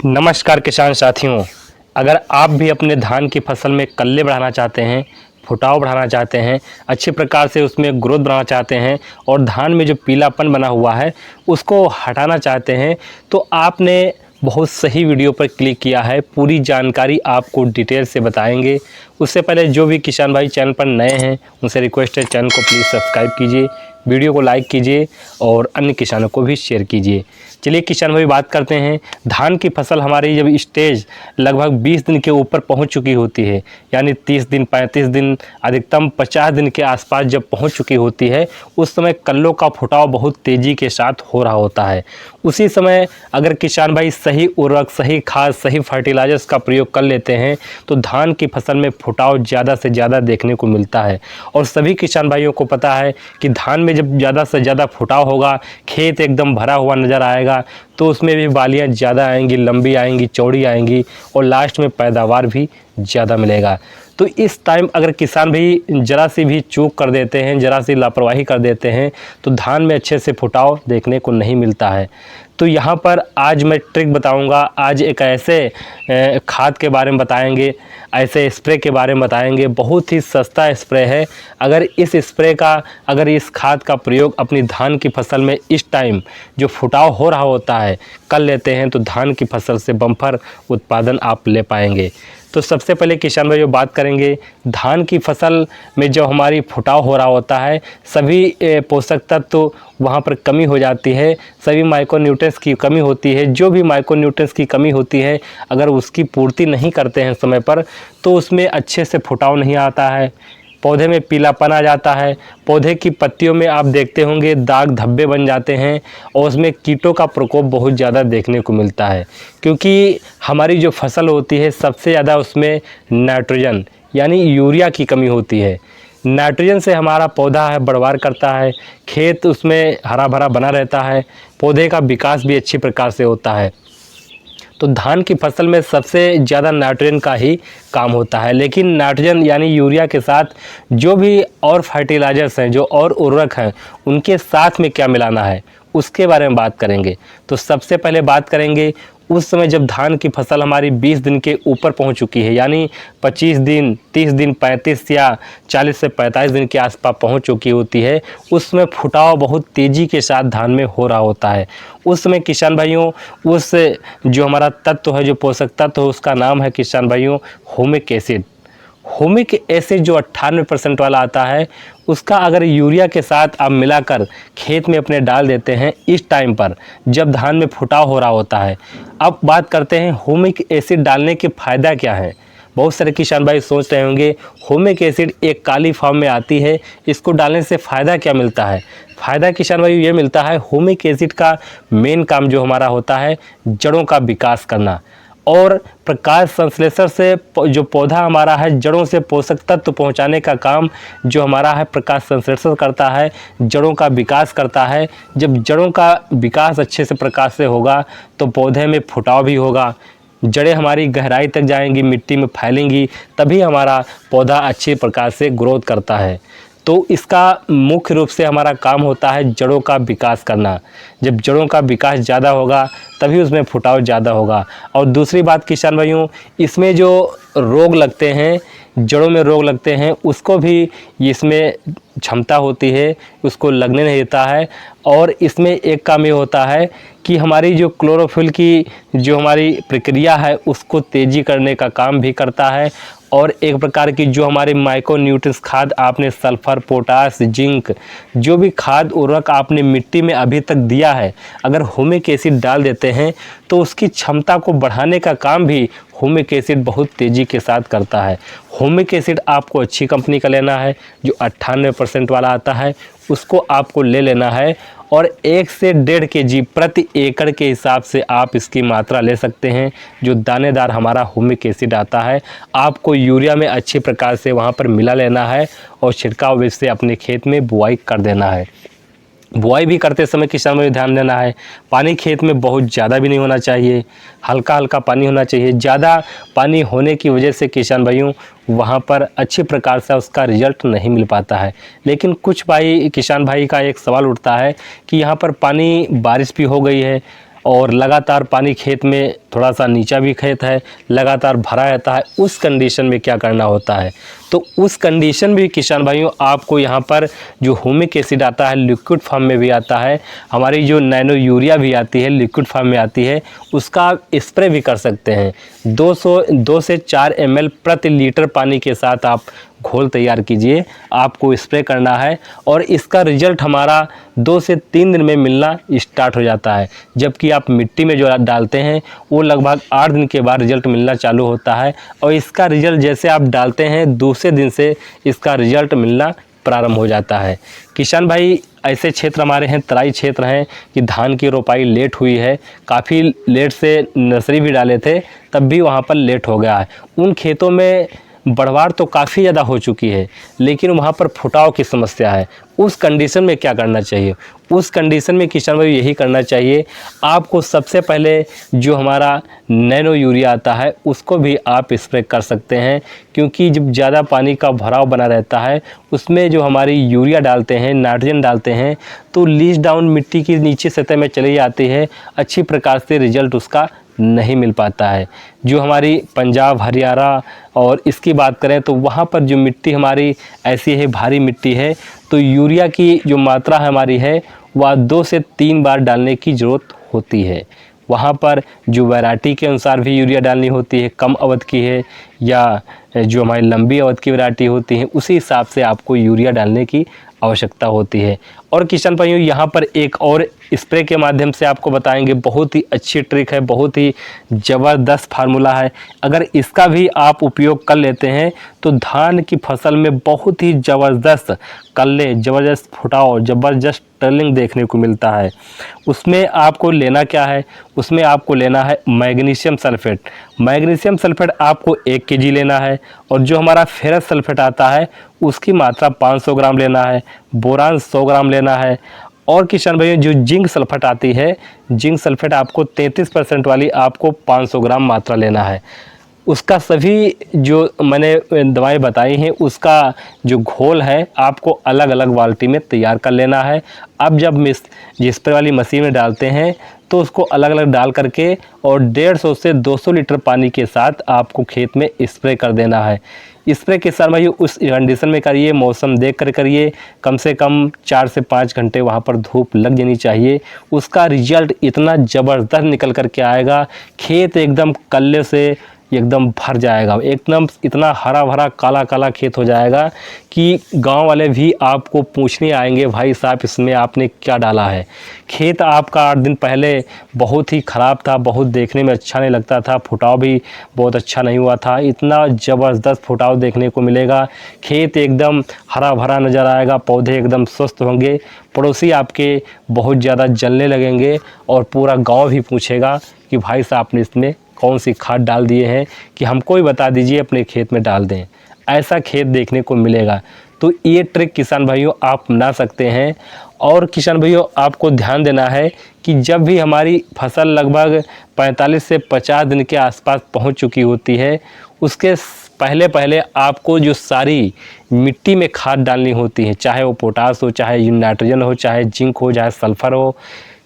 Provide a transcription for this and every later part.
नमस्कार किसान साथियों, अगर आप भी अपने धान की फसल में कल्ले बढ़ाना चाहते हैं, फुटाव बढ़ाना चाहते हैं, अच्छी प्रकार से उसमें ग्रोथ बढ़ाना चाहते हैं और धान में जो पीलापन बना हुआ है उसको हटाना चाहते हैं, तो आपने बहुत सही वीडियो पर क्लिक किया है। पूरी जानकारी आपको डिटेल से बताएंगे। उससे पहले जो भी किसान भाई चैनल पर नए हैं उनसे रिक्वेस्ट है, चैनल को प्लीज़ सब्सक्राइब कीजिए, वीडियो को लाइक कीजिए और अन्य किसानों को भी शेयर कीजिए। चलिए किसान भाई बात करते हैं। धान की फसल हमारी जब स्टेज लगभग 20 दिन के ऊपर पहुंच चुकी होती है, यानी 30 दिन 35 दिन अधिकतम 50 दिन के आसपास जब पहुंच चुकी होती है, उस समय कल्लों का फुटाव बहुत तेज़ी के साथ हो रहा होता है। उसी समय अगर किसान भाई सही उर्वरक, सही खाद, सही फर्टिलाइजर्स का प्रयोग कर लेते हैं तो धान की फसल में फुटाव ज़्यादा से ज़्यादा देखने को मिलता है। और सभी किसान भाइयों को पता है कि धान में जब ज़्यादा से ज़्यादा फुटाव होगा, खेत एकदम भरा हुआ नज़र आएगा, तो उसमें भी बालियाँ ज़्यादा आएंगी, लंबी आएंगी, चौड़ी आएंगी और लास्ट में पैदावार भी ज़्यादा मिलेगा। तो इस टाइम अगर किसान भी ज़रा सी भी चूक कर देते हैं, ज़रा सी लापरवाही कर देते हैं, तो धान में अच्छे से फुटाव देखने को नहीं मिलता है। तो यहाँ पर आज मैं ट्रिक बताऊंगा। आज एक ऐसे खाद के बारे में बताएंगे, ऐसे स्प्रे के बारे में बताएंगे। बहुत ही सस्ता स्प्रे है। अगर इस खाद का प्रयोग अपनी धान की फसल में इस टाइम जो फुटाव हो रहा होता है कर लेते हैं, तो धान की फसल से बम्पर उत्पादन आप ले पाएंगे। तो सबसे पहले किसान भाई जो बात करेंगे, धान की फसल में जो हमारी फुटाव हो रहा होता है, सभी पोषक तत्व तो वहाँ पर कमी हो जाती है, सभी माइक्रोन्यूट्रिएंट्स की कमी होती है। जो भी माइक्रोन्यूट्रिएंट्स की कमी होती है, अगर उसकी पूर्ति नहीं करते हैं समय पर, तो उसमें अच्छे से फुटाव नहीं आता है, पौधे में पीलापन आ जाता है, पौधे की पत्तियों में आप देखते होंगे दाग धब्बे बन जाते हैं और उसमें कीटों का प्रकोप बहुत ज़्यादा देखने को मिलता है। क्योंकि हमारी जो फसल होती है सबसे ज़्यादा उसमें नाइट्रोजन यानी यूरिया की कमी होती है। नाइट्रोजन से हमारा पौधा है बढ़वार करता है, खेत उसमें हरा भरा बना रहता है, पौधे का विकास भी अच्छी प्रकार से होता है। तो धान की फसल में सबसे ज़्यादा नाइट्रोजन का ही काम होता है। लेकिन नाइट्रोजन यानी यूरिया के साथ जो भी और फर्टिलाइजर्स हैं, जो और उर्वरक हैं, उनके साथ में क्या मिलाना है उसके बारे में बात करेंगे। तो सबसे पहले बात करेंगे उस समय जब धान की फसल हमारी 20 दिन के ऊपर पहुंच चुकी है, यानी 25 दिन, 30 दिन, 35 या 40 से 45 दिन के आसपास पहुंच चुकी होती है। उस समय फुटाव बहुत तेज़ी के साथ धान में हो रहा होता है। उस समय किसान भाइयों उस जो हमारा तत्व है, जो पोषक तत्व है, उसका नाम है किसान भाइयों ह्यूमिक एसिड। ह्यूमिक एसिड जो 98% वाला आता है, उसका अगर यूरिया के साथ आप मिलाकर खेत में अपने डाल देते हैं इस टाइम पर जब धान में फुटाव हो रहा होता है। अब बात करते हैं ह्यूमिक एसिड डालने के फ़ायदा क्या है। बहुत सारे किसान भाई सोच रहे होंगे ह्यूमिक एसिड एक काली फॉर्म में आती है, इसको डालने से फ़ायदा क्या मिलता है। फ़ायदा किसान भाई ये मिलता है, ह्यूमिक एसिड का मेन काम जो हमारा होता है जड़ों का विकास करना और प्रकाश संश्लेषण से जो पौधा हमारा है जड़ों से पोषक तत्व पहुंचाने का काम जो हमारा है प्रकाश संश्लेषण करता है, जड़ों का विकास करता है। जब जड़ों का विकास अच्छे से प्रकाश से होगा तो पौधे में फुटाव भी होगा, जड़ें हमारी गहराई तक जाएंगी, मिट्टी में फैलेंगी, तभी हमारा पौधा अच्छी प्रकार से ग्रोथ करता है। तो इसका मुख्य रूप से हमारा काम होता है जड़ों का विकास करना। जब जड़ों का विकास ज़्यादा होगा तभी उसमें फुटाव ज़्यादा होगा। और दूसरी बात किसान भाइयों, इसमें जो रोग लगते हैं, जड़ों में रोग लगते हैं, उसको भी इसमें क्षमता होती है, उसको लगने नहीं देता है। और इसमें एक काम ये होता है कि हमारी जो क्लोरोफिल की जो हमारी प्रक्रिया है उसको तेज़ी करने का काम भी करता है। और एक प्रकार की जो हमारे माइक्रोन्यूट्रिएंट्स खाद आपने सल्फर, पोटास, जिंक, जो भी खाद उर्वरक आपने मिट्टी में अभी तक दिया है, अगर ह्यूमिक एसिड डाल देते हैं तो उसकी क्षमता को बढ़ाने का काम भी ह्यूमिक एसिड बहुत तेज़ी के साथ करता है। ह्यूमिक एसिड आपको अच्छी कंपनी का लेना है, जो 98% वाला आता है उसको आपको ले लेना है। और 1 से 1.5 kg प्रति एकड़ के हिसाब से आप इसकी मात्रा ले सकते हैं। जो दानेदार हमारा ह्यूमिक एसिड आता है आपको यूरिया में अच्छी प्रकार से वहाँ पर मिला लेना है और छिड़काव से अपने खेत में बुआई कर देना है। बुआई भी करते समय किसान में ध्यान देना है, पानी खेत में बहुत ज़्यादा भी नहीं होना चाहिए, हल्का हल्का पानी होना चाहिए। ज़्यादा पानी होने की वजह से किसान भाइयों वहाँ पर अच्छी प्रकार से उसका रिजल्ट नहीं मिल पाता है। लेकिन कुछ किसान भाई का एक सवाल उठता है कि यहाँ पर पानी बारिश भी हो गई है, और लगातार पानी खेत में, थोड़ा सा नीचा भी खेत है, लगातार भरा रहता है, उस कंडीशन में क्या करना होता है। तो उस कंडीशन में किसान भाइयों आपको यहाँ पर जो ह्यूमिक एसिड आता है लिक्विड फॉर्म में भी आता है, हमारी जो नैनो यूरिया भी आती है लिक्विड फॉर्म में आती है, उसका आप स्प्रे भी कर सकते हैं। 2 से 4 ml प्रति लीटर पानी के साथ आप घोल तैयार कीजिए, आपको स्प्रे करना है और इसका रिजल्ट हमारा 2 से 3 दिन में मिलना स्टार्ट हो जाता है। जबकि आप मिट्टी में जो डालते हैं वो लगभग 8 दिन के बाद रिजल्ट मिलना चालू होता है और इसका रिजल्ट जैसे आप डालते हैं दूसरे दिन से इसका रिजल्ट मिलना प्रारंभ हो जाता है। किसान भाई ऐसे क्षेत्र हमारे हैं, तराई क्षेत्र हैं कि धान की रोपाई लेट हुई है, काफ़ी लेट से नर्सरी भी डाले थे तब भी वहाँ पर लेट हो गया है। उन खेतों में बढ़वार तो काफ़ी ज़्यादा हो चुकी है लेकिन वहाँ पर फुटाव की समस्या है। उस कंडीशन में क्या करना चाहिए? उस कंडीशन में किसान भाई यही करना चाहिए, आपको सबसे पहले जो हमारा नैनो यूरिया आता है उसको भी आप स्प्रे कर सकते हैं, क्योंकि जब ज़्यादा पानी का भराव बना रहता है उसमें जो हमारी यूरिया डालते हैं, नाइट्रोजन डालते हैं, तो लीच डाउन मिट्टी की नीचे सतह में चली जाती है, अच्छी प्रकार से रिजल्ट उसका नहीं मिल पाता है। जो हमारी पंजाब, हरियाणा और इसकी बात करें तो वहाँ पर जो मिट्टी हमारी ऐसी है, भारी मिट्टी है, तो यूरिया की जो मात्रा हमारी है वह 2 से 3 बार डालने की ज़रूरत होती है। वहाँ पर जो वैरायटी के अनुसार भी यूरिया डालनी होती है, कम अवधि की है या जो हमारी लंबी अवधि की वैरायटी होती है उसी हिसाब से आपको यूरिया डालने की आवश्यकता होती है। और किसान भाइयों यहाँ पर एक और स्प्रे के माध्यम से आपको बताएंगे, बहुत ही अच्छी ट्रिक है, बहुत ही ज़बरदस्त फार्मूला है। अगर इसका भी आप उपयोग कर लेते हैं तो धान की फसल में बहुत ही ज़बरदस्त कल्ले, ज़बरदस्त फुटाव, ज़बरदस्त टर्निंग देखने को मिलता है। उसमें आपको लेना क्या है? उसमें आपको लेना है मैग्नीशियम सल्फेट। मैग्नीशियम सल्फेट आपको 1 kg लेना है और जो हमारा फेरस सल्फेट आता है उसकी मात्रा 500 ग्राम लेना है, बोरान 100 ग्राम लेना है। और किसान भाइयों जो जिंक सल्फेट आती है, जिंक सल्फेट आपको 33% वाली आपको 500 ग्राम मात्रा लेना है। उसका सभी जो मैंने दवाएं बताई हैं उसका जो घोल है आपको अलग अलग बाल्टी में तैयार कर लेना है। अब जब स्प्रे वाली मशीन में डालते हैं तो उसको अलग अलग डाल करके और 150 से 200 लीटर पानी के साथ आपको खेत में स्प्रे कर देना है। स्प्रे के साथ भाई उस कंडीशन में करिए, मौसम देख कर करिए, कम से कम 4 से 5 घंटे वहाँ पर धूप लग जानी चाहिए। उसका रिजल्ट इतना ज़बरदस्त निकल कर के आएगा, खेत एकदम कल्ले से एकदम भर जाएगा, एकदम इतना हरा भरा काला काला खेत हो जाएगा कि गांव वाले भी आपको पूछने आएंगे, भाई साहब इसमें आपने क्या डाला है। खेत आपका 8 दिन पहले बहुत ही ख़राब था, बहुत देखने में अच्छा नहीं लगता था, फुटाव भी बहुत अच्छा नहीं हुआ था, इतना ज़बरदस्त फुटाव देखने को मिलेगा। खेत एकदम हरा भरा नज़र आएगा, पौधे एकदम स्वस्थ होंगे, पड़ोसी आपके बहुत ज़्यादा जलने लगेंगे और पूरा गाँव भी पूछेगा कि भाई साहब आपने इसमें कौन सी खाद डाल दिए हैं, कि हमको ही बता दीजिए, अपने खेत में डाल दें। ऐसा खेत देखने को मिलेगा। तो ये ट्रिक किसान भाइयों आप अपना सकते हैं। और किसान भाइयों आपको ध्यान देना है कि जब भी हमारी फसल लगभग 45 से 50 दिन के आसपास पहुंच चुकी होती है, उसके पहले पहले आपको जो सारी मिट्टी में खाद डालनी होती है, चाहे वो पोटास हो, चाहे नाइट्रोजन हो, चाहे जिंक हो, चाहे सल्फर हो,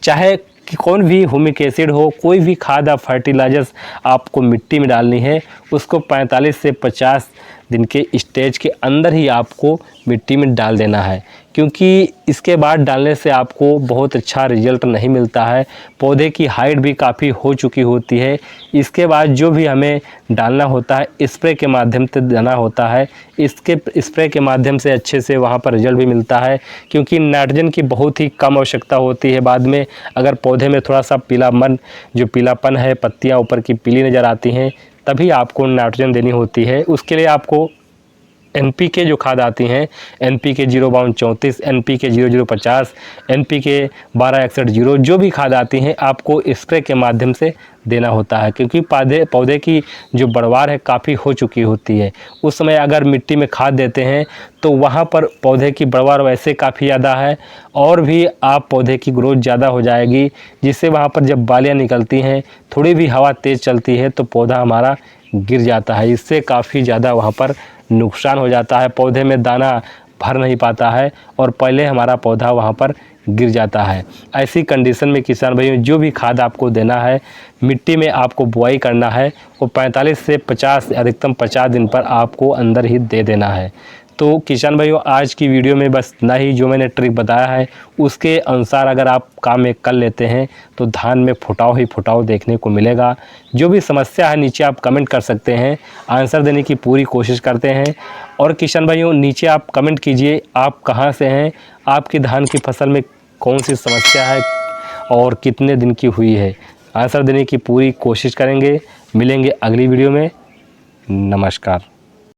चाहे कि कौन भी ह्यूमिक एसिड हो, कोई भी खाद या फर्टिलाइजर्स आपको मिट्टी में डालनी है, उसको 45 से 50 दिन के स्टेज के अंदर ही आपको मिट्टी में डाल देना है, क्योंकि इसके बाद डालने से आपको बहुत अच्छा रिजल्ट नहीं मिलता है। पौधे की हाइट भी काफ़ी हो चुकी होती है। इसके बाद जो भी हमें डालना होता है स्प्रे के माध्यम से देना होता है। इसके स्प्रे के माध्यम से अच्छे से वहाँ पर रिजल्ट भी मिलता है, क्योंकि नाइट्रोजन की बहुत ही कम आवश्यकता होती है। बाद में अगर पौधे में थोड़ा सा पीलापन है, पत्तियाँ ऊपर की पीली नज़र आती हैं, तभी आपको नाइट्रोजन देनी होती है। उसके लिए आपको NPK जो खाद आती हैं, NPK 0-34, NPK 0050, NPK 1261, जो भी खाद आती हैं आपको स्प्रे के माध्यम से देना होता है, क्योंकि पौधे की जो बढ़वार है काफ़ी हो चुकी होती है। उस समय अगर मिट्टी में खाद देते हैं तो वहाँ पर पौधे की बढ़वार वैसे काफ़ी ज़्यादा है और भी आप पौधे की ग्रोथ ज़्यादा हो जाएगी, जिससे वहाँ पर जब बालियाँ निकलती हैं, थोड़ी भी हवा तेज़ चलती है तो पौधा हमारा गिर जाता है। इससे काफ़ी ज़्यादा वहाँ पर नुकसान हो जाता है, पौधे में दाना भर नहीं पाता है और पहले हमारा पौधा वहाँ पर गिर जाता है। ऐसी कंडीशन में किसान भाइयों जो भी खाद आपको देना है, मिट्टी में आपको बुआई करना है, वो 45 से 50 अधिकतम 50 दिन पर आपको अंदर ही दे देना है। तो किसान भाइयों आज की वीडियो में बस इतना ही, जो मैंने ट्रिक बताया है उसके अनुसार अगर आप काम में कर लेते हैं तो धान में फुटाव ही फुटाव देखने को मिलेगा। जो भी समस्या है नीचे आप कमेंट कर सकते हैं, आंसर देने की पूरी कोशिश करते हैं। और किसान भाइयों नीचे आप कमेंट कीजिए आप कहाँ से हैं, आपकी धान की फसल में कौन सी समस्या है और कितने दिन की हुई है। आंसर देने की पूरी कोशिश करेंगे। मिलेंगे अगली वीडियो में। नमस्कार।